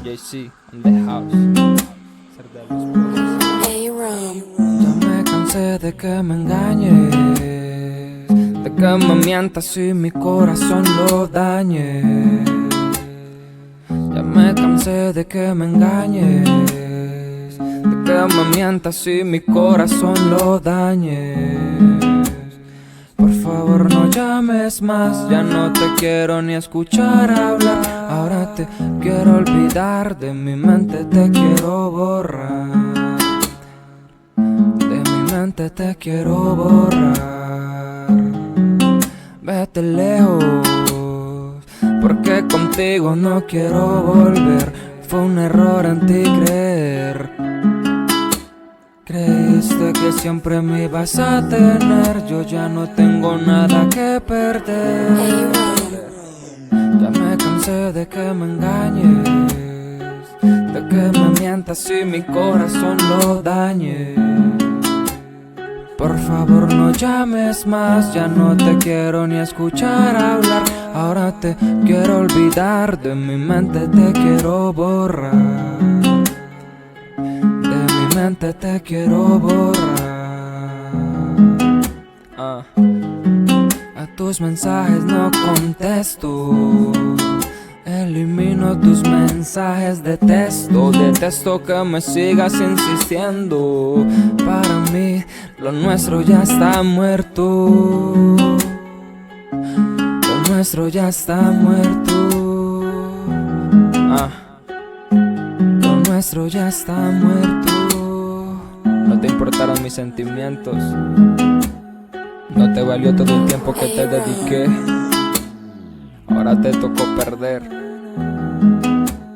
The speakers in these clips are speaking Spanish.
JC on the house. Ya me cansé de que me engañes, de que me mientas y mi corazón lo dañes. Ya me cansé de que me engañes, de que me mientas y mi corazón lo dañes. Por favor no llames más, ya no te quiero ni escuchar hablar. Ahora te quiero olvidar, de mi mente te quiero borrar. De mi mente te quiero borrar. Vete lejos, porque contigo no quiero volver. Fue un error en ti creer. Creíste que siempre me ibas a tener, yo ya no tengo nada que perder. Ya me cansé de que me engañes, de que me mientas y mi corazón lo dañes. Por favor no llames más, ya no te quiero ni escuchar hablar. Ahora te quiero olvidar, de mi mente te quiero borrar. Te quiero borrar. A tus mensajes no contesto, elimino tus mensajes de texto. Detesto que me sigas insistiendo. Para mí lo nuestro ya está muerto. Lo nuestro ya está muerto. Lo nuestro ya está muerto. No te importaron mis sentimientos, no te valió todo el tiempo que te dediqué. Ahora te tocó perder.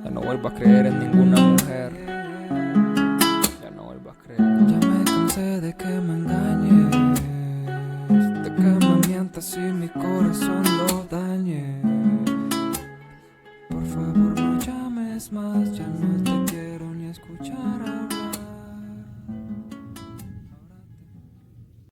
Ya no vuelvo a creer en ninguna mujer. Ya no vuelvo a creer. Ya me cansé de que me engañes, de que me mientas y mi corazón lo dañe. Por favor no llames más, ya no te quiero ni escuchar hablar.